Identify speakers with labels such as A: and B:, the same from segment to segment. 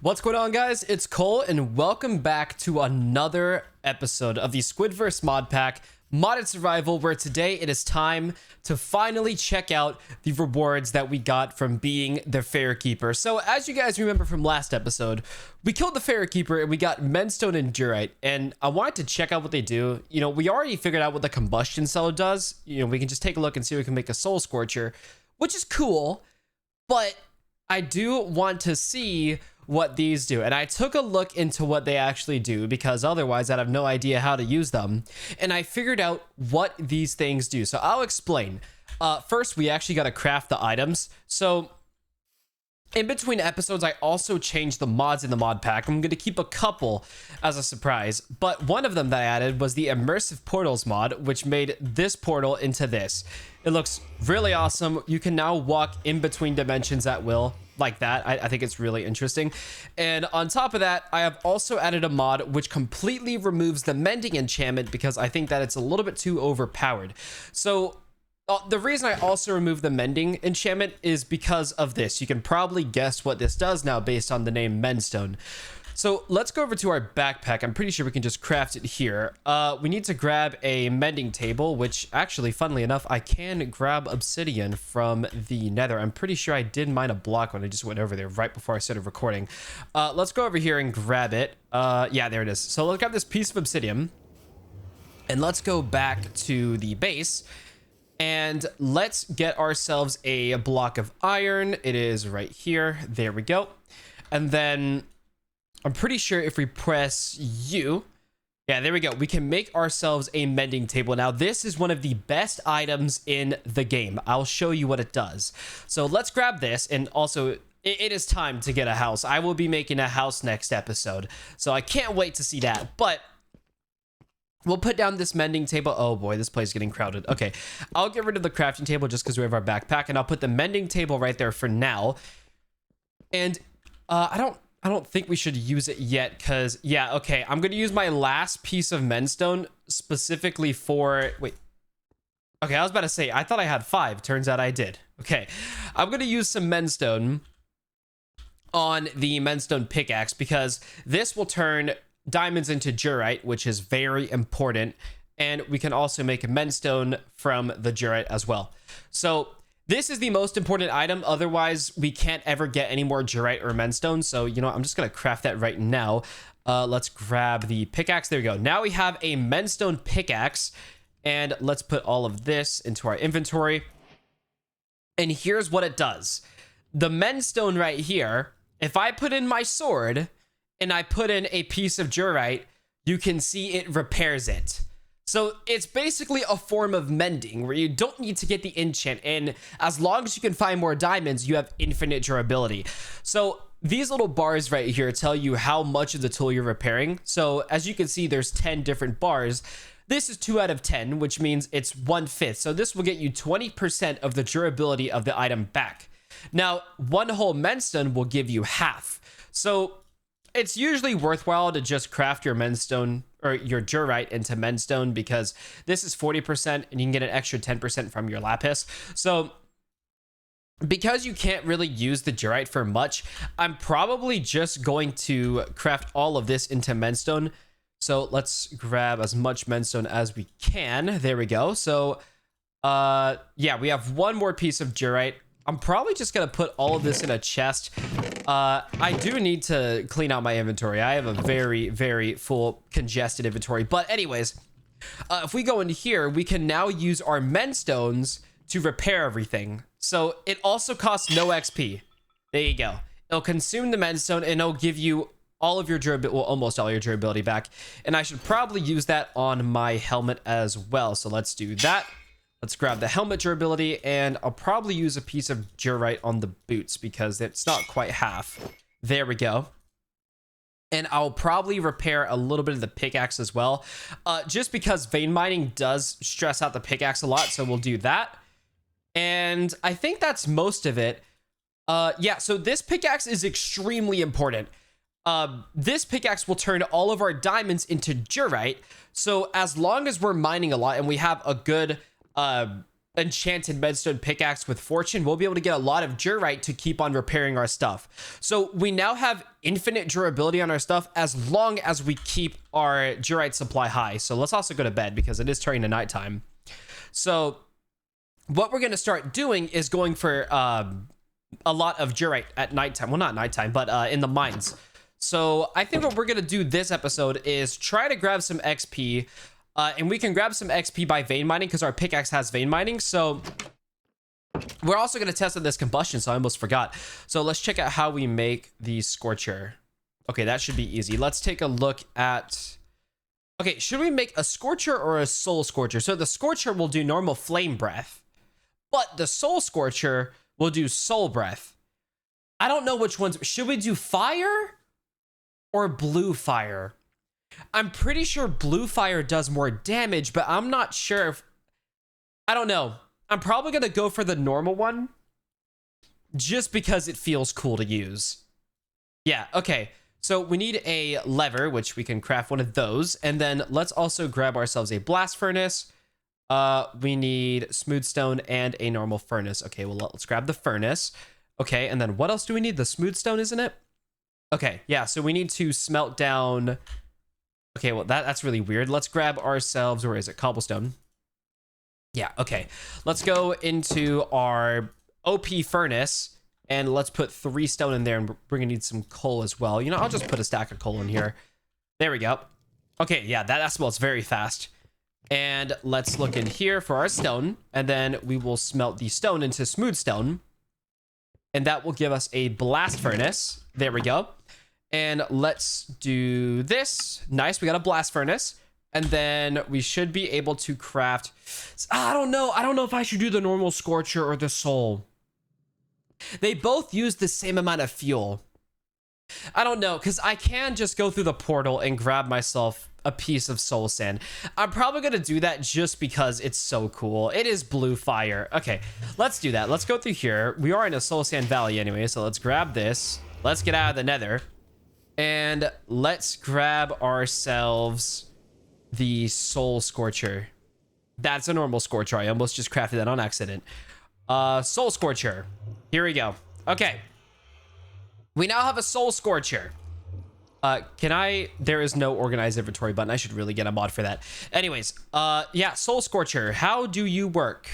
A: What's going on, guys? It's Cole, and welcome back to another episode of the Squidverse mod pack, Modded Survival, where today it is time to finally check out the rewards that we got from being the Ferret Keeper. So, as you guys remember from last episode, we killed the Ferret Keeper and we got Mendstone and Diorite, and I wanted to check out what they do. You know, we already figured out what the combustion cellar does. You know, we can just take a look and see if we can make a Soul Scorcher, which is cool, but I do want to see what these do, and I took a look into what they actually do because otherwise I'd have no idea how to use them, and I figured out what these things do. So I'll explain. First, we actually got to craft the items. So in between episodes, I also changed the mods in the mod pack. I'm going to keep a couple as a surprise, but one of them that I added was the Immersive Portals mod, which made this portal into this. It looks really awesome. You can now walk in between dimensions at will, like that. I think it's really interesting. And on top of that, I have also added a mod which completely removes the mending enchantment because I think that it's a little bit too overpowered. So the reason I also removed the mending enchantment is because of this. You can probably guess what this does now based on the name Mendstone. So let's go over to our backpack. I'm pretty sure we can just craft it here. We need to grab a mending table, which actually, funnily enough, I can grab obsidian from the nether. I'm pretty sure I did mine a block when I just went over there right before I started recording. Let's go over here and grab it. Yeah, there it is. So let's grab this piece of obsidian and let's go back to the base. And let's get ourselves a block of iron. It is right here. There we go. And then I'm pretty sure if we press U, yeah, there we go. We can make ourselves a mending table. Now, this is one of the best items in the game. I'll show you what it does. So let's grab this. And also, it is time to get a house. I will be making a house next episode, so I can't wait to see that. But we'll put down this mending table. Oh boy, this place is getting crowded. Okay, I'll get rid of the crafting table just because we have our backpack, and I'll put the mending table right there for now. And I don't think we should use it yet because, yeah, okay, I'm going to use my last piece of Mendstone specifically for, wait. Okay, I was about to say, I thought I had 5. Turns out I did. Okay, I'm going to use some Mendstone on the Mendstone pickaxe because this will turn diamonds into Diorite, which is very important, and we can also make Mendstone from the Diorite as well. So this is the most important item, otherwise we can't ever get any more Diorite or Mendstone. So, you know, I'm just gonna craft that right now. Let's grab the pickaxe. There we go. Now we have a Mendstone pickaxe, and let's put all of this into our inventory. And here's what it does. The Mendstone right here, if I put in my sword and I put in a piece of Diorite, you can see it repairs it. So it's basically a form of mending where you don't need to get the enchant, and as long as you can find more diamonds, you have infinite durability. So these little bars right here tell you how much of the tool you're repairing. So as you can see, there's 10 different bars. This is 2 out of 10, which means it's 1/5. So this will get you 20% of the durability of the item back. Now, 1 whole Mendstone will give you half. So it's usually worthwhile to just craft your Mendstone or your Diorite into Mendstone because this is 40% and you can get an extra 10% from your lapis. So because you can't really use the Diorite for much, I'm probably just going to craft all of this into Mendstone. So let's grab as much Mendstone as we can. There we go. So yeah, we have 1 more piece of Diorite. I'm probably just going to put all of this in a chest. I do need to clean out my inventory. I have a very, very full congested inventory. But anyways, if we go into here, we can now use our Mendstones to repair everything. So it also costs no XP. There you go. It'll consume the Mendstone and it'll give you all of your durability, well, almost all your durability back. And I should probably use that on my helmet as well. So let's do that. Let's grab the helmet durability, and I'll probably use a piece of Diorite on the boots because it's not quite half. There we go. And I'll probably repair a little bit of the pickaxe as well, just because vein mining does stress out the pickaxe a lot, so we'll do that. And I think that's most of it. Yeah, so this pickaxe is extremely important. This pickaxe will turn all of our diamonds into Diorite, so as long as we're mining a lot and we have a good enchanted medstone pickaxe with fortune, we'll be able to get a lot of diorite to keep on repairing our stuff. So we now have infinite durability on our stuff as long as we keep our diorite supply high. So let's also go to bed because it is turning to nighttime. So what we're going to start doing is going for a lot of diorite at nighttime. Well, not nighttime, but in the mines. So I think what we're going to do this episode is try to grab some XP. And we can grab some XP by vein mining because our pickaxe has vein mining. So we're also going to test on this combustion. So I almost forgot. So let's check out how we make the scorcher. Okay, that should be easy. Let's take a look at... Okay, should we make a scorcher or a soul scorcher? So the scorcher will do normal flame breath, but the soul scorcher will do soul breath. I don't know which ones. Should we do fire or blue fire? I'm pretty sure blue fire does more damage, but I'm not sure if... I don't know. I'm probably going to go for the normal one just because it feels cool to use. Yeah, okay. So we need a lever, which we can craft one of those. And then let's also grab ourselves a blast furnace. We need smooth stone and a normal furnace. Okay, well, let's grab the furnace. Okay, and then what else do we need? The smooth stone, isn't it? Okay, yeah, so we need to smelt down... Okay, well, that's really weird. Let's grab ourselves, where is it? Cobblestone. Yeah, okay. Let's go into our OP furnace, and let's put 3 stone in there, and we're gonna need some coal as well. You know, I'll just put a stack of coal in here. There we go. Okay, yeah, that smelts very fast. And let's look in here for our stone, and then we will smelt the stone into smooth stone, and that will give us a blast furnace. There we go. And let's do this. Nice, we got a blast furnace. And then we should be able to craft... I don't know if I should do the normal scorcher or the soul. They both use the same amount of fuel. I don't know, because I can just go through the portal and grab myself a piece of soul sand. I'm probably going to do that just because it's so cool. It is blue fire. Okay, let's do that. Let's go through here. We are in a soul sand valley anyway, so let's grab this. Let's get out of the nether. And let's grab ourselves the soul scorcher. That's a normal scorcher. I almost just crafted that on accident. Soul scorcher. Here we go. Okay. We now have a soul scorcher. There is no organized inventory button. I should really get a mod for that. Anyways, yeah, soul scorcher. How do you work?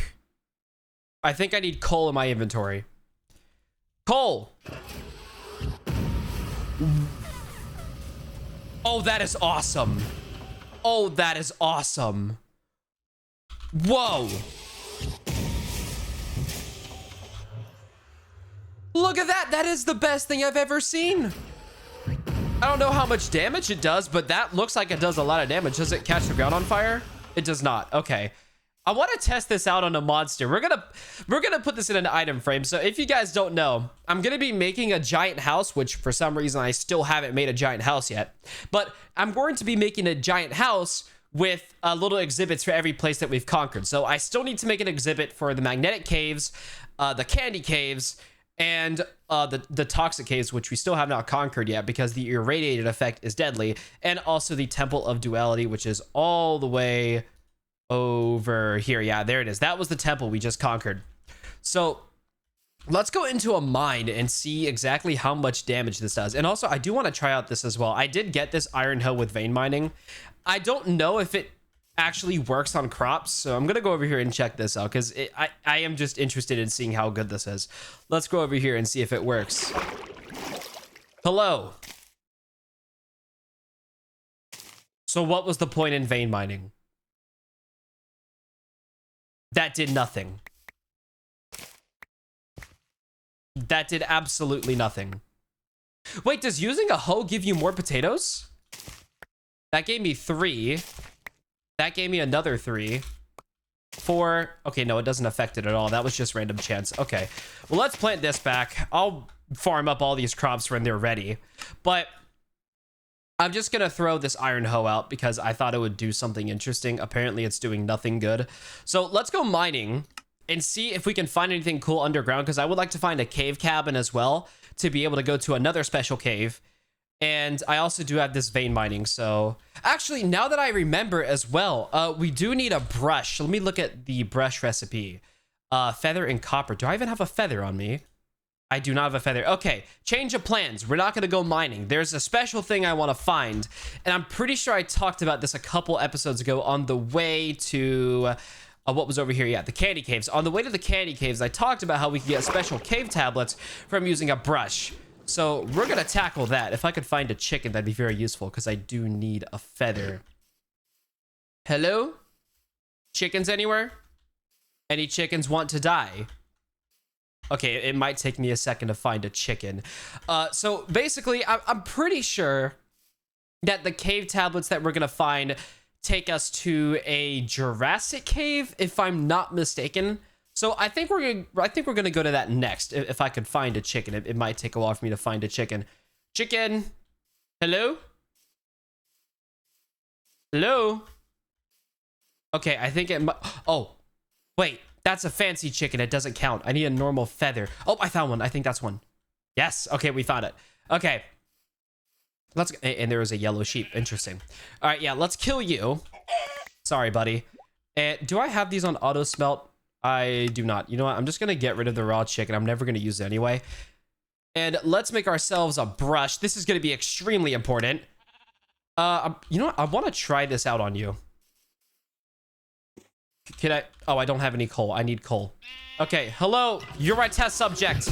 A: I think I need coal in my inventory. Coal. Oh, that is awesome. Oh, that is awesome. Whoa. Look at that. That is the best thing I've ever seen. I don't know how much damage it does, but that looks like it does a lot of damage. Does it catch the ground on fire? It does not. Okay. I want to test this out on a monster. We're gonna put this in an item frame. So if you guys don't know, I'm gonna be making a giant house, which for some reason I still haven't made a giant house yet. But I'm going to be making a giant house with little exhibits for every place that we've conquered. So I still need to make an exhibit for the magnetic caves, the candy caves, and the toxic caves, which we still have not conquered yet because the irradiated effect is deadly, and also the temple of duality, which is all the way over here. Yeah, there it is. That was the temple we just conquered. So let's go into a mine and see exactly how much damage this does. And also, I do want to try out this as well. I did get this iron hoe with vein mining. I don't know if it actually works on crops, so I'm gonna go over here and check this out because I am just interested in seeing how good this is. Let's go over here and see if it works. Hello. So what was the point in vein mining? That did nothing. That did absolutely nothing. Wait, does using a hoe give you more potatoes? That gave me 3. That gave me another 3. 4. Okay, no, it doesn't affect it at all. That was just random chance. Okay, well, let's plant this back. I'll farm up all these crops when they're ready. But I'm just gonna throw this iron hoe out because I thought it would do something interesting. Apparently, it's doing nothing good. So let's go mining and see if we can find anything cool underground, because I would like to find a cave cabin as well to be able to go to another special cave. And I also do have this vein mining. So actually, now that I remember as well, we do need a brush. Let me look at the brush recipe. Feather and copper. Do I even have a feather on me? I do not have a feather. Okay, change of plans. We're not going to go mining. There's a special thing I want to find. And I'm pretty sure I talked about this a couple episodes ago on the way to... what was over here? Yeah, the candy caves. On the way to the candy caves, I talked about how we could get special cave tablets from using a brush. So we're going to tackle that. If I could find a chicken, that'd be very useful because I do need a feather. Hello? Chickens anywhere? Any chickens want to die? Okay, it might take me a second to find a chicken. So basically, I'm pretty sure that the cave tablets that we're going to find take us to a Jurassic cave, if I'm not mistaken. So I think we're gonna go to that next. If I could find a chicken, it might take a while for me to find a chicken. Chicken, hello, hello. Okay, I think it might. Oh, wait, that's a fancy chicken. It doesn't count. I need a normal feather. Oh, I found one. I think that's one. Yes. Okay, we found it. Okay. Let's, and there was a yellow sheep. Interesting. All right, yeah, let's kill you. Sorry, buddy. And do I have these on auto smelt? I do not. You know what? I'm just gonna get rid of the raw chicken. I'm never gonna use it anyway. And let's make ourselves a brush. This is gonna be extremely important. You know what? I want to try this out on you. Can I? Oh, I don't have any coal. I need coal. Okay. Hello. You're my test subject.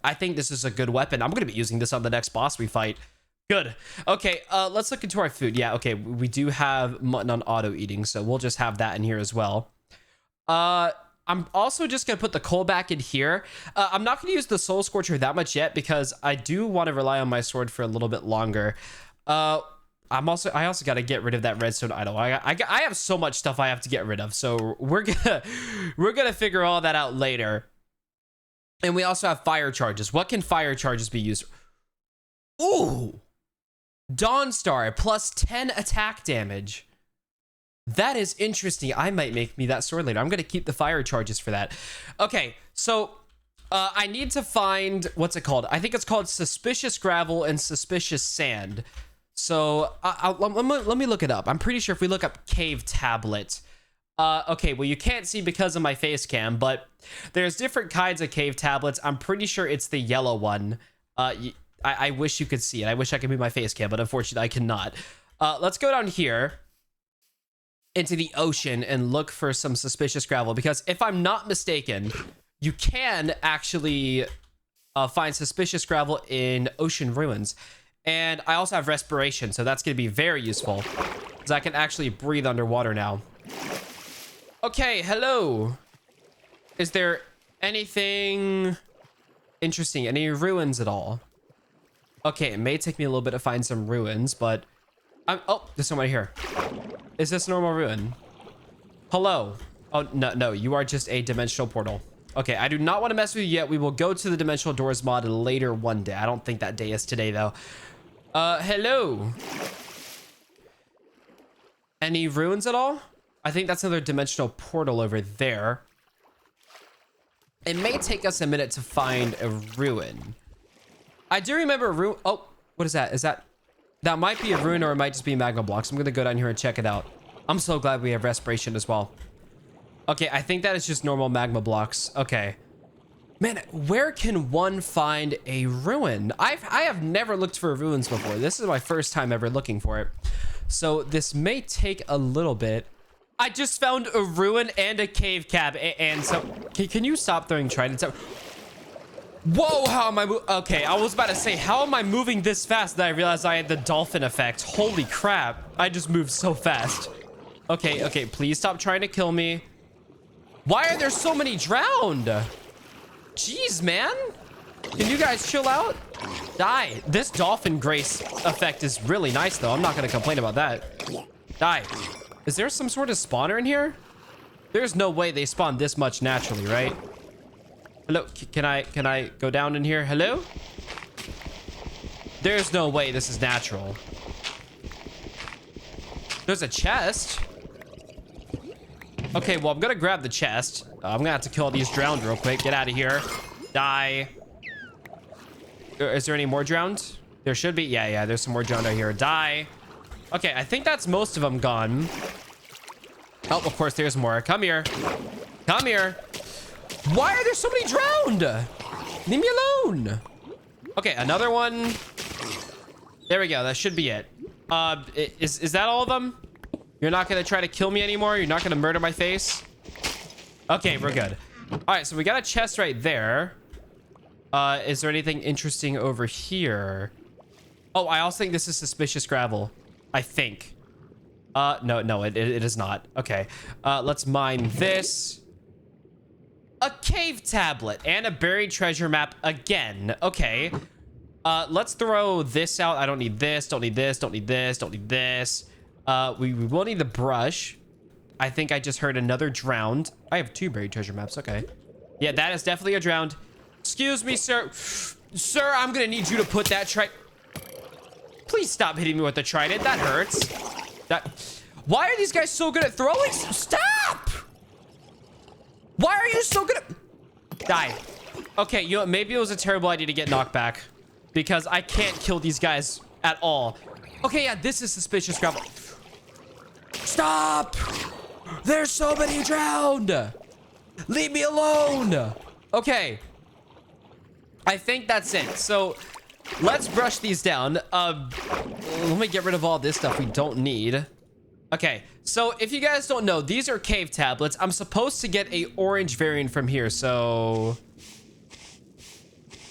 A: I think this is a good weapon. I'm going to be using this on the next boss we fight. Good. Okay, let's look into our food. Yeah, okay, we do have mutton on auto eating, so we'll just have that in here as well. I'm also just going to put the coal back in here. I'm not going to use the Soul Scorcher that much yet because I do want to rely on my sword for a little bit longer. I also got to get rid of that redstone idol. I have so much stuff I have to get rid of, so we're gonna figure all that out later. And we also have fire charges. What can fire charges be used? Ooh! Dawnstar, plus 10 attack damage. That is interesting. I might make me that sword later. I'm going to keep the fire charges for that. Okay, so I need to find... What's it called? I think it's called Suspicious Gravel and Suspicious Sand. So let me look it up. I'm pretty sure if we look up Cave Tablet... okay, well, you can't see because of my face cam, but there's different kinds of cave tablets. I'm pretty sure it's the yellow one. I wish you could see it. I wish I could move my face cam, but unfortunately I cannot. Let's go down here into the ocean and look for some suspicious gravel, because if I'm not mistaken, you can actually find suspicious gravel in ocean ruins. And I also have respiration, so that's going to be very useful, because I can actually breathe underwater now. Okay, hello. Is there anything interesting? Any ruins at all? Okay, it may take me a little bit to find some ruins, but... oh, there's someone here. Is this a normal ruin? Hello. Oh, no, you are just a dimensional portal. Okay, I do not want to mess with you yet. We will go to the dimensional doors mod later one day. I don't think that day is today, though. Hello. Any ruins at all? I think that's another dimensional portal over there. It may take us a minute to find a ruin. I do remember a ruin. Oh, what is that? Is that... That might be a ruin, or it might just be magma blocks. I'm going to go down here and check it out. I'm so glad we have respiration as well. Okay, I think that is just normal magma blocks. Okay. Man, where can one find a ruin? I have never looked for ruins before. This is my first time ever looking for it. So this may take a little bit. I just found a ruin and a cave cab, and so... Can you stop throwing tridents out? Whoa, how am I... Okay, I was about to say, how am I moving this fast that I realized I had the dolphin effect? Holy crap. I just moved so fast. Okay, please stop trying to kill me. Why are there so many drowned? Jeez, man. Can you guys chill out? Die. This dolphin grace effect is really nice, though. I'm not going to complain about that. Die. Is there some sort of spawner in here? There's no way they spawn this much naturally, right? Hello, can I go down in here? Hello? There's no way this is natural. There's a chest. Okay, well, I'm gonna grab the chest. I'm gonna have to kill all these drowned real quick. Get out of here. Die. Is there any more drowned? There should be. Yeah, there's some more drowned out here. Die. Okay, I think that's most of them gone. Oh, of course, there's more. Come here. Come here. Why are there so many drowned? Leave me alone. Okay, another one. There we go. That should be it. Is that all of them? You're not going to try to kill me anymore? You're not going to murder my face? Okay, we're good. All right, so we got a chest right there. Is there anything interesting over here? Oh, I also think this is suspicious gravel. I think. No, it is not. Okay. Let's mine this. A cave tablet and a buried treasure map again. Okay. Let's throw this out. I don't need this. Don't need this. Don't need this. Don't need this. We will need the brush. I think I just heard another drowned. I have 2 buried treasure maps. Okay. Yeah, that is definitely a drowned. Excuse me, sir. Sir, I'm gonna need you to put that Please stop hitting me with the trident. That hurts. Why are these guys so good at throwing? Stop! Why are you so good at... Die. Okay, you know, maybe it was a terrible idea to get knocked back because I can't kill these guys at all. Okay, yeah, this is suspicious gravel. Stop! There's so many drowned. Leave me alone. Okay. I think that's it. So let's brush these down. Let me get rid of all this stuff we don't need. Okay, so if you guys don't know, these are cave tablets. I'm supposed to get a orange variant from here, so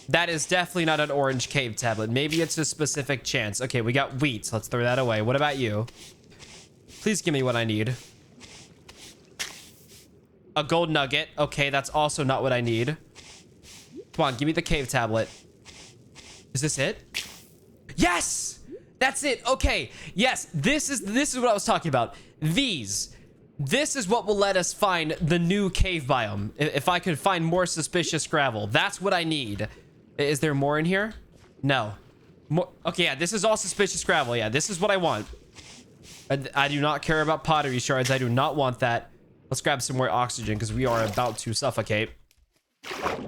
A: that is definitely not an orange cave tablet. Maybe it's a specific chance. Okay, we got wheat. So let's throw that away. What about you? Please give me what I need. A gold nugget. Okay, that's also not what I need. Come on, give me the cave tablet. Is this it? Yes! That's it. Okay. Yes, this is what I was talking about. This is what will let us find the new cave biome. If I could find more suspicious gravel. That's what I need. Is there more in here? No. More. Okay, yeah, this is all suspicious gravel. Yeah, this is what I want. I do not care about pottery shards. I do not want that. Let's grab some more oxygen because we are about to suffocate.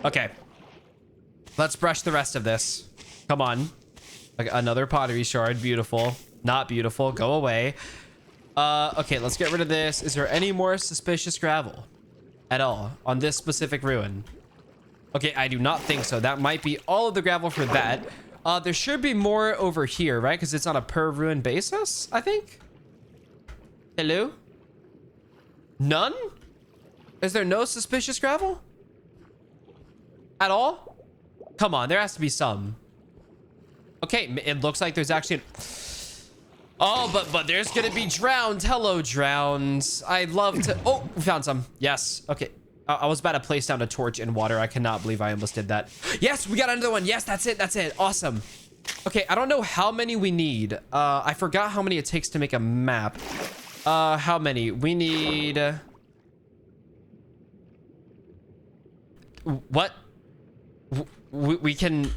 A: Okay. Let's brush the rest of this. Come on. Like another pottery shard. Beautiful. Not beautiful. Go away. Okay, let's get rid of this. Is there any more suspicious gravel at all on this specific ruin? Okay, I do not think so. That might be all of the gravel for that. There should be more over here, right? Because it's on a per ruin basis, I think. Hello? None? Is there no suspicious gravel? At all? Come on, there has to be some. Okay, it looks like there's actually... Oh, but there's gonna be drowned. Hello, drowned. I'd love to... Oh, we found some. Yes. Okay. I was about to place down a torch in water. I cannot believe I almost did that. Yes, we got another one. Yes, that's it. That's it. Awesome. Okay, I don't know how many we need. I forgot how many it takes to make a map. How many? We need... What? We can...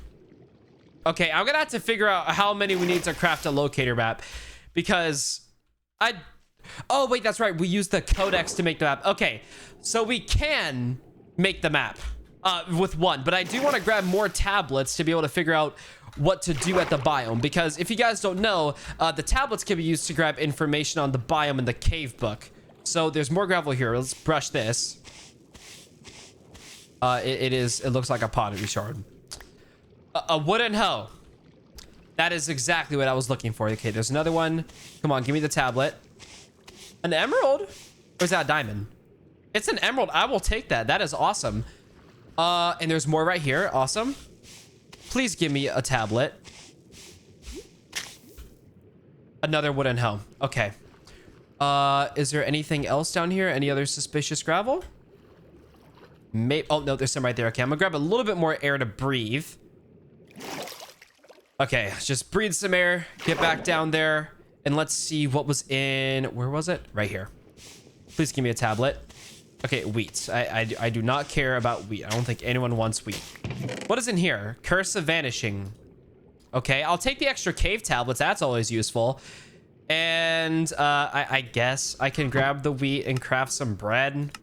A: Okay, I'm gonna have to figure out how many we need to craft a locator map. Because... Oh, wait, that's right. We use the codex to make the map. Okay, so we can make the map with one. But I do want to grab more tablets to be able to figure out what to do at the biome. Because if you guys don't know, the tablets can be used to grab information on the biome in the cave book. So there's more gravel here. Let's brush this. It looks like a pottery shard. A wooden hoe. That is exactly what I was looking for. Okay, there's another one. Come on, give me the tablet. An emerald? Or is that a diamond? It's an emerald. I will take that. That is awesome. And there's more right here. Awesome. Please give me a tablet. Another wooden hoe. Okay. Is there anything else down here? Any other suspicious gravel? Maybe. Oh, no, there's some right there. Okay, I'm gonna grab a little bit more air to breathe. Okay, let's just breathe some air. Get back down there. And let's see what was in... Where was it? Right here. Please give me a tablet. Okay, wheat. I do not care about wheat. I don't think anyone wants wheat. What is in here? Curse of Vanishing. Okay, I'll take the extra cave tablets. That's always useful. And I guess I can grab the wheat and craft some bread.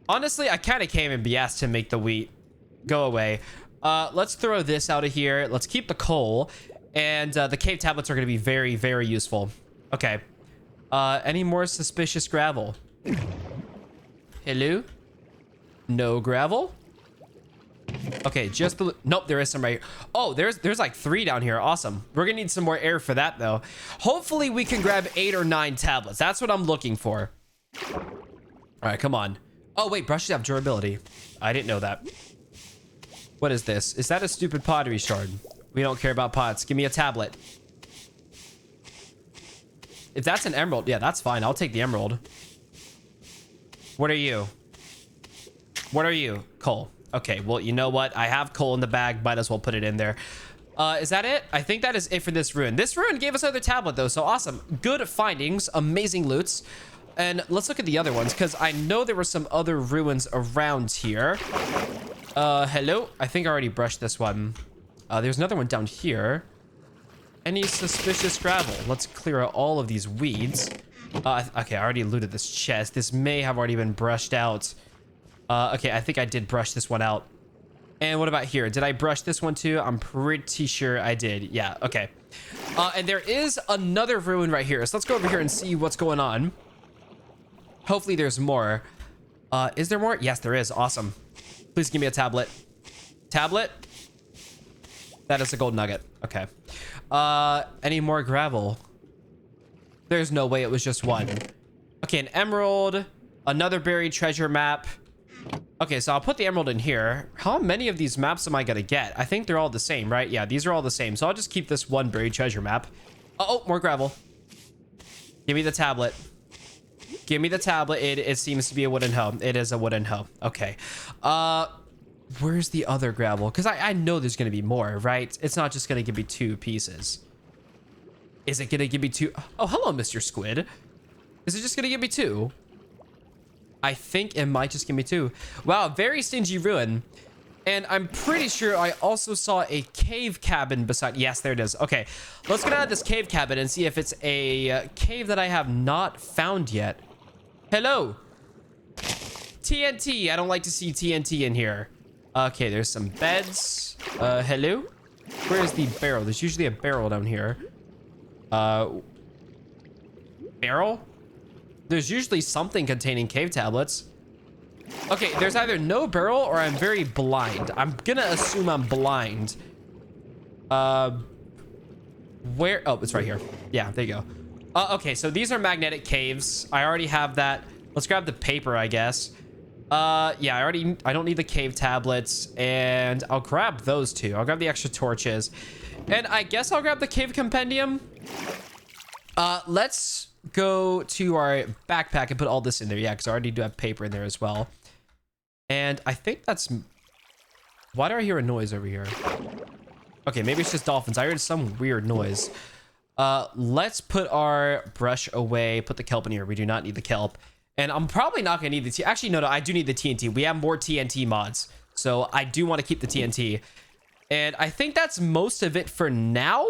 A: Honestly, I kind of can't even be asked to make the wheat. Go away. Let's throw this out of here. Let's keep the coal. And the cave tablets are going to be very, very useful. Okay. Any more suspicious gravel? Hello? No gravel? Okay, just the... Nope, there is some right here. Oh, there's like 3 down here. Awesome. We're gonna need some more air for that, though. Hopefully, we can grab 8 or 9 tablets. That's what I'm looking for. All right, come on. Oh, wait, brushes have durability. I didn't know that. What is this? Is that a stupid pottery shard? We don't care about pots. Give me a tablet. If that's an emerald, yeah, that's fine. I'll take the emerald. What are you? What are you? Coal. Okay, well, you know what? I have coal in the bag. Might as well put it in there. Is that it? I think that is it for this ruin. This ruin gave us another tablet, though, so awesome. Good findings. Amazing loots. And let's look at the other ones, because I know there were some other ruins around here. Hello? I think I already brushed this one. There's another one down here. Any suspicious gravel? Let's clear out all of these weeds. Okay, I already looted this chest. This may have already been brushed out. Okay, I think I did brush this one out. And what about here? Did I brush this one too? I'm pretty sure I did. Yeah, okay. And there is another ruin right here. So let's go over here and see what's going on. Hopefully there's more. Is there more? Yes, there is. Awesome. Please give me a tablet. Tablet? That is a gold nugget. Okay. Any more gravel? There's no way it was just one. Okay, an emerald. Another buried treasure map. Okay, so I'll put the emerald in here. How many of these maps am I gonna get? I think they're all the same, right? Yeah, these are all the same. So I'll just keep this one buried treasure map. Oh, more gravel. Give me the tablet. Give me the tablet. It seems to be a wooden hoe. It is a wooden hoe. Okay. Where's the other gravel? Because I know there's going to be more, right? It's not just going to give me 2 pieces. Is it going to give me 2? Oh, hello, Mr. Squid. Is it just going to give me 2? I think it might just give me 2. Wow, very stingy ruin. And I'm pretty sure I also saw a cave cabin beside... Yes, there it is. Okay, let's get out of this cave cabin and see if it's a cave that I have not found yet. Hello. TNT. I don't like to see TNT in here. Okay, there's some beds. Hello? Where is the barrel? There's usually a barrel down here. Barrel? There's usually something containing cave tablets. Okay, there's either no barrel or I'm very blind. I'm gonna assume I'm blind. Where? Oh, it's right here. Yeah, there you go. Okay, so these are magnetic caves. I already have that. Let's grab the paper, I guess. Yeah, I don't need the cave tablets, and I'll grab those 2. I'll grab the extra torches, and I guess I'll grab the cave compendium. Let's go to our backpack and put all this in there. Yeah, because I already do have paper in there as well. And I think that's... Why do I hear a noise over here? Okay, maybe it's just dolphins. I heard some weird noise. Let's put our brush away. Put the kelp in here. We do not need the kelp. And I'm probably not going to need the... Actually, no, I do need the TNT. We have more TNT mods. So I do want to keep the TNT. And I think that's most of it for now.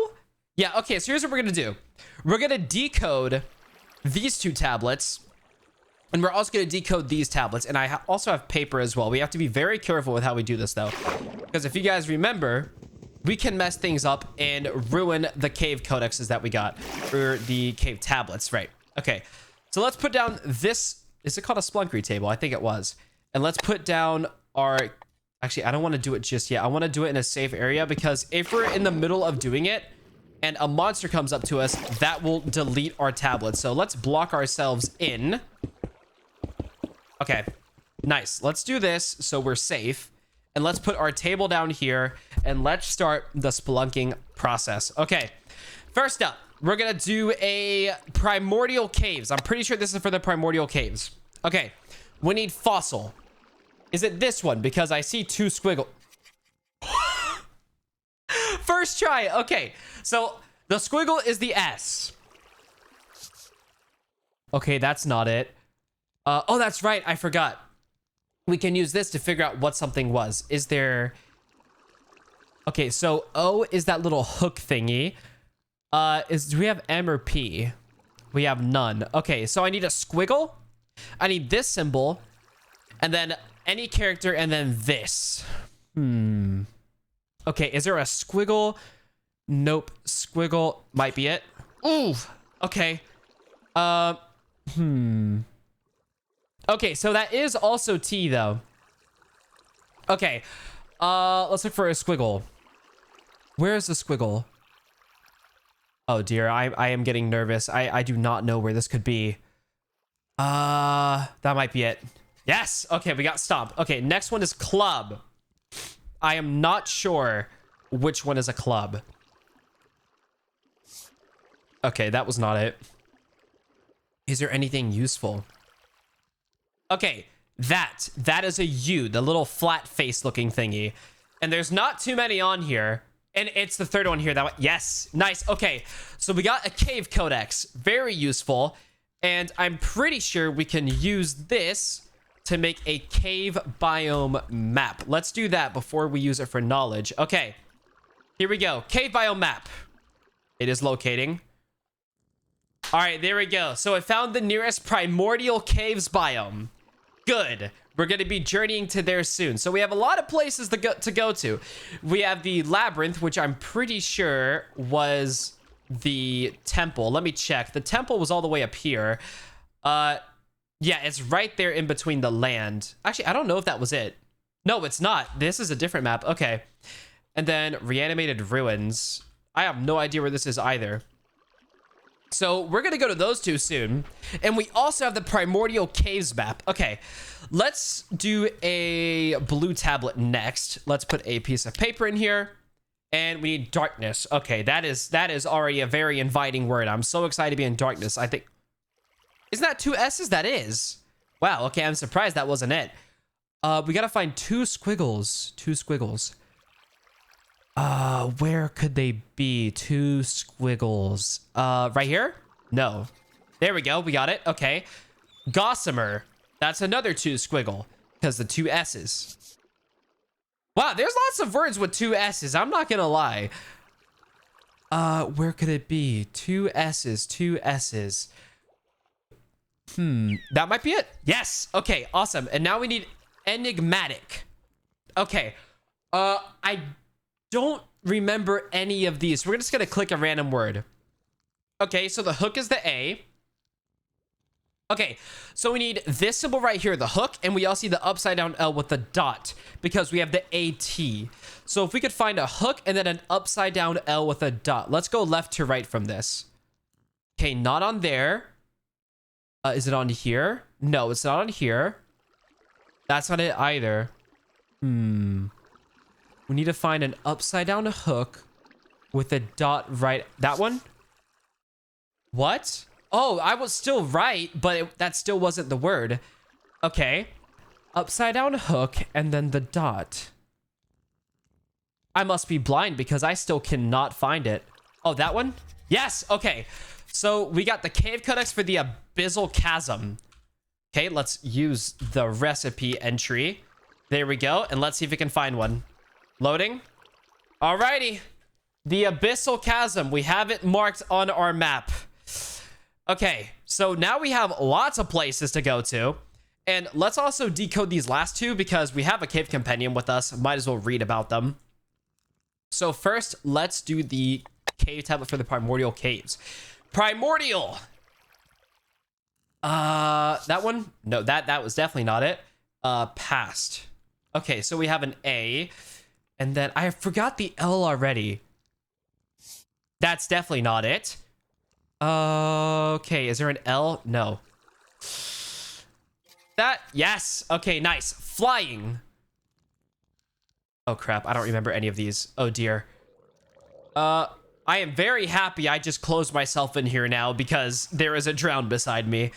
A: Yeah, okay, so here's what we're going to do. We're going to decode these 2 tablets. And we're also going to decode these tablets. And I also have paper as well. We have to be very careful with how we do this, though. Because if you guys remember, we can mess things up and ruin the cave codexes that we got. Or the cave tablets, right. Okay, so let's put down this. Is it called a splunkery table? I think it was. And let's put down our... Actually, I don't want to do it just yet. I want to do it in a safe area. Because if we're in the middle of doing it, and a monster comes up to us, that will delete our tablet. So let's block ourselves in. Okay, nice. Let's do this so we're safe. And let's put our table down here. And let's start the spelunking process. Okay, first up, we're going to do a primordial caves. I'm pretty sure this is for the primordial caves. Okay, we need fossil. Is it this one? Because I see 2 squiggle. First try. Okay, so the squiggle is the S. Okay, that's not it. Oh, that's right. I forgot. We can use this to figure out what something was. Is there... Okay, so O is that little hook thingy. Do we have M or P? We have none. Okay, so I need a squiggle. I need this symbol. And then any character and then this. Okay, is there a squiggle? Nope. Squiggle might be it. Ooh. Okay. Okay, so that is also T, though. Okay. Let's look for a squiggle. Where is the squiggle? Oh, dear. I am getting nervous. I do not know where this could be. That might be it. Yes! Okay, we got stomp. Okay, next one is club. I am not sure which one is a club. Okay, that was not it. Is there anything useful? Okay, that is a U, the little flat face looking thingy. And there's not too many on here. And it's the third one here. That one. Yes, nice. Okay, so we got a cave codex. Very useful. And I'm pretty sure we can use this to make a cave biome map. Let's do that before we use it for knowledge. Okay, here we go. Cave biome map. It is locating. All right, there we go. So I found the nearest primordial caves biome. Good. We're going to be journeying to there soon. So we have a lot of places to go to. We have the labyrinth, which I'm pretty sure was the temple. Let me check. The temple was all the way up here. Yeah, it's right there in between the land. Actually, I don't know if that was it. No, it's not. This is a different map. Okay. And then reanimated ruins. I have no idea where this is either. So we're going to go to those two soon. And we also have the primordial caves map. Okay, let's do a blue tablet next. Let's put a piece of paper in here. And we need darkness. Okay, that is already a very inviting word. I'm so excited to be in darkness. I think... Isn't that 2 S's? That is. Wow, okay, I'm surprised that wasn't it. We got to find 2 squiggles. 2 squiggles. Where could they be? 2 squiggles. Right here? No. There we go. We got it. Okay. Gossamer. That's another 2 squiggle. Because the 2 S's. Wow, there's lots of words with 2 S's. I'm not gonna lie. Where could it be? 2 S's. 2 S's. That might be it. Yes. Okay, awesome. And now we need enigmatic. Okay. I don't remember any of these. We're just gonna click a random word. Okay, so the hook is the A. Okay, so we need this symbol right here, the hook, and we also need the upside down L with the dot because we have the AT. So if we could find a hook and then an upside down L with a dot. Let's go left to right from this. Okay, not on there. Is it on here? No, it's not on here. That's not it either. We need to find an upside down hook with a dot right. That one? What? Oh, I was still right, but that still wasn't the word. Okay. Upside down hook and then the dot. I must be blind because I still cannot find it. Oh, that one? Yes. Okay. So we got the cave codex for the abyssal chasm. Okay, let's use the recipe entry. There we go. And let's see if we can find one. Loading. Alrighty. The abyssal chasm. We have it marked on our map. Okay, so now we have lots of places to go to. And let's also decode these last 2 because we have a cave compendium with us. Might as well read about them. So first, let's do the cave tablet for the primordial caves. Primordial. That one? No, that was definitely not it. Past. Okay, so we have an A. And then I forgot the L already. That's definitely not it. Okay, is there an L? No. That, yes. Okay, nice. Flying. Oh, crap. I don't remember any of these. Oh, dear. I am very happy I just closed myself in here now because there is a drown beside me.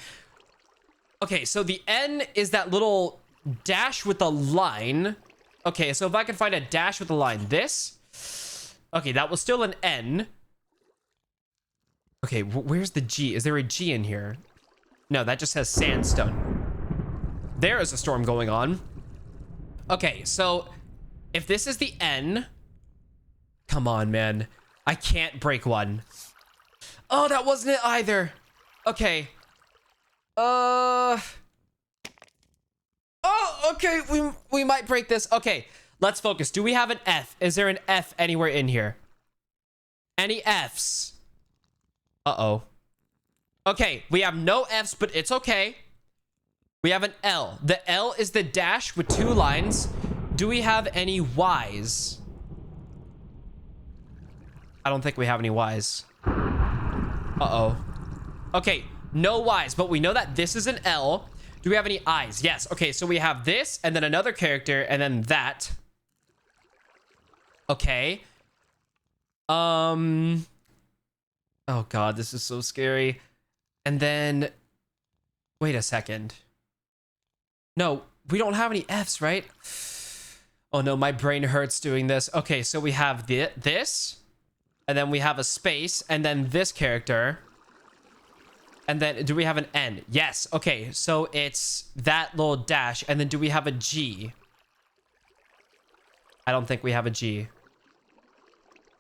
A: Okay, so the N is that little dash with a line. Okay, so if I can find a dash with a line. This. Okay, that was still an N. Okay, where's the G? Is there a G in here? No, that just has sandstone. There is a storm going on. Okay, so if this is the N... Come on, man. I can't break one. Oh, that wasn't it either. Okay. Oh, okay. We might break this. Okay, let's focus. Do we have an F? Is there an F anywhere in here? Any Fs? Uh-oh. Okay, we have no Fs, but it's okay. We have an L. The L is the dash with 2 lines. Do we have any Ys? I don't think we have any Ys. Uh-oh. Okay, no Ys, but we know that this is an L. Do we have any Is? Yes. Okay, so we have this, and then another character, and then that. Okay. Oh God, this is so scary. And then, wait a second. No, we don't have any Fs, right? Oh no, my brain hurts doing this. Okay, so we have this, and then we have a space, and then this character. And then, do we have an N? Yes. Okay, so it's that little dash. And then do we have a G? I don't think we have a G.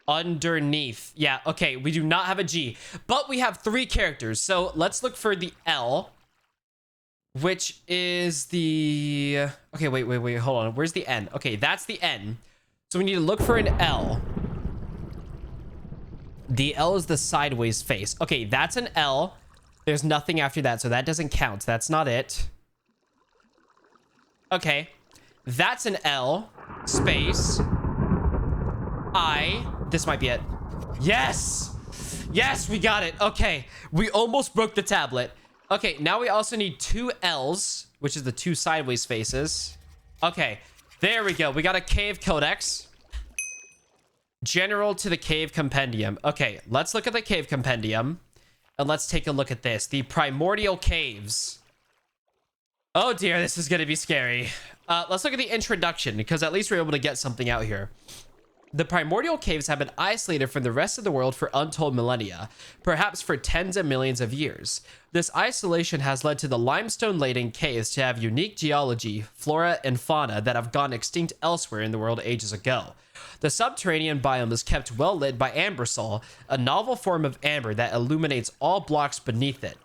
A: Underneath. Yeah, okay, we do not have a G. But we have 3 characters. So let's look for the L. Which is the... Okay, wait, hold on. Where's the N? Okay, that's the N. So we need to look for an L. The L is the sideways face. Okay, that's an L. There's nothing after that, so that doesn't count. That's not it. Okay. That's an L. Space. I. This might be it. Yes! Yes, we got it. Okay. We almost broke the tablet. Okay, now we also need 2 L's, which is the 2 sideways faces. Okay. There we go. We got a cave codex. General to the cave compendium. Okay, let's look at the cave compendium. And let's take a look at this. The primordial caves. Oh dear, this is going to be scary. Let's look at the introduction, because at least we're able to get something out here. The primordial caves have been isolated from the rest of the world for untold millennia, perhaps for tens of millions of years. This isolation has led to the limestone-laden caves to have unique geology, flora, and fauna that have gone extinct elsewhere in the world ages ago. The subterranean biome is kept well lit by ambersol, a novel form of amber that illuminates all blocks beneath it.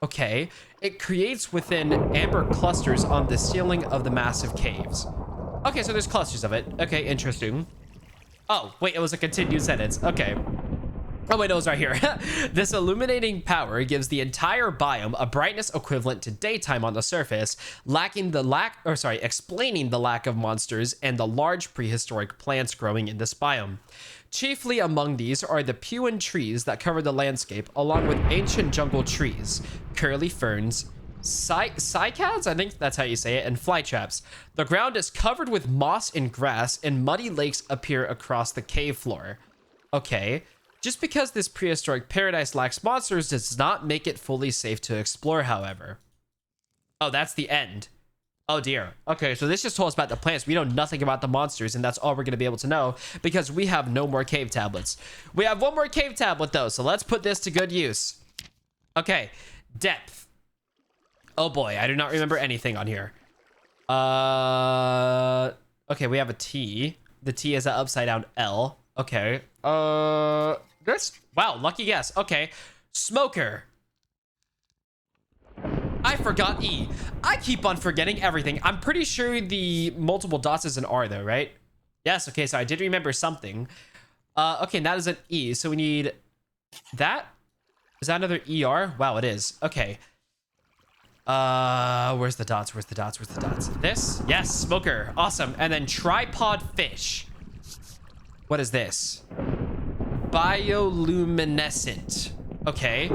A: Okay, it creates within amber clusters on the ceiling of the massive caves. Okay, so there's clusters of it. Okay, interesting. Oh, wait, it was a continued sentence. Okay. Oh, wait, it was right here. This illuminating power gives the entire biome a brightness equivalent to daytime on the surface, explaining the lack of monsters and the large prehistoric plants growing in this biome. Chiefly among these are the Puan trees that cover the landscape, along with ancient jungle trees, curly ferns, cycads, I think that's how you say it, and fly traps. The ground is covered with moss and grass, and muddy lakes appear across the cave floor. Okay. Just because this prehistoric paradise lacks monsters does not make it fully safe to explore, however. Oh, that's the end. Oh dear. Okay, so this just told us about the plants. We know nothing about the monsters, and that's all we're going to be able to know because we have no more cave tablets. We have one more cave tablet, though, so let's put this to good use. Okay, depth. Oh boy, I do not remember anything on here. Okay, we have a T. The T is an upside down L. Okay. Wow, lucky guess. Okay. Smoker. I forgot E. I keep on forgetting everything. I'm pretty sure the multiple dots is an R though, right? Yes, okay, so I did remember something. Okay, that is an E, so we need that. Is that another ER? Wow, it is. Okay. Where's the dots? Where's the dots? Where's the dots? This? Yes, smoker. Awesome. And then tripod fish. What is this? Bioluminescent. Okay.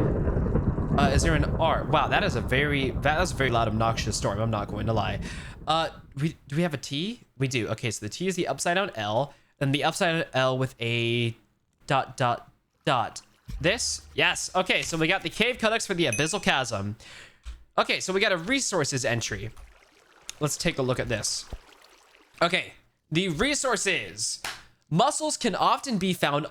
A: Is there an R? Wow, that is a very loud, obnoxious storm. I'm not going to lie. Do we have a T? We do. Okay, so the T is the upside down L, and the upside down L with a ... This? Yes. Okay, so we got the cave codex for the abyssal chasm. Okay, so we got a resources entry. Let's take a look at this. Okay, the resources. Mussels can often be found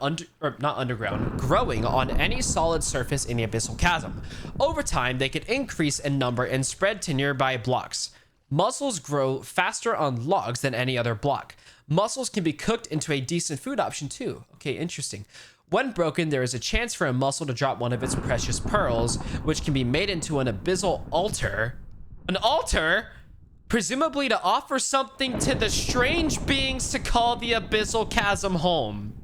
A: growing on any solid surface in the abyssal chasm. Over time, they can increase in number and spread to nearby blocks. Mussels grow faster on logs than any other block. Mussels can be cooked into a decent food option too. Okay, interesting. When broken, there is a chance for a mussel to drop one of its precious pearls, which can be made into an abyssal altar. An altar? Presumably to offer something to the strange beings to call the abyssal chasm home.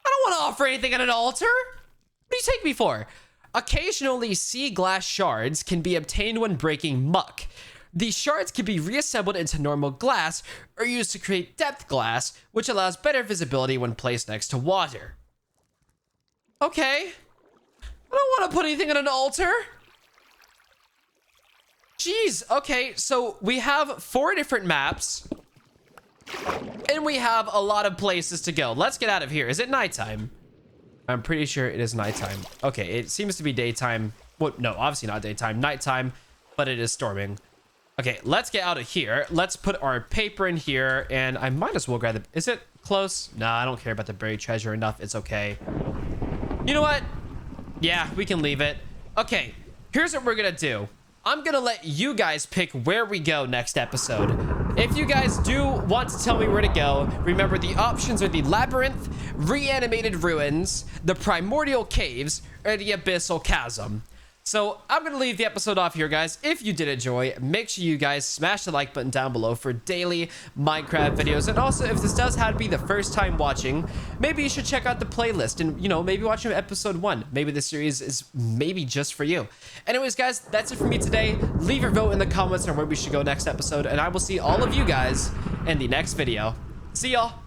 A: I don't want to offer anything at an altar. What do you take me for? Occasionally, sea glass shards can be obtained when breaking muck. These shards can be reassembled into normal glass or used to create depth glass, which allows better visibility when placed next to water. Okay. I don't want to put anything on an altar. Jeez. Okay, so we have 4 different maps. And we have a lot of places to go. Let's get out of here. Is it nighttime? I'm pretty sure it is nighttime. Okay, it seems to be daytime. Well, no, obviously not daytime. Nighttime, but it is storming. Okay, let's get out of here. Let's put our paper in here, and I might as well grab the... Is it close? Nah, I don't care about the buried treasure enough. It's okay. You know what? Yeah, we can leave it. Okay, here's what we're gonna do. I'm gonna let you guys pick where we go next episode. If you guys do want to tell me where to go, remember the options are the Labyrinth, Reanimated Ruins, the Primordial Caves, or the Abyssal Chasm. So I'm going to leave the episode off here, guys. If you did enjoy, make sure you guys smash the like button down below for daily Minecraft videos. And also, if this does have to be the first time watching, maybe you should check out the playlist and, you know, maybe watch episode 1. Maybe the series is maybe just for you. Anyways, guys, that's it for me today. Leave your vote in the comments on where we should go next episode. And I will see all of you guys in the next video. See y'all.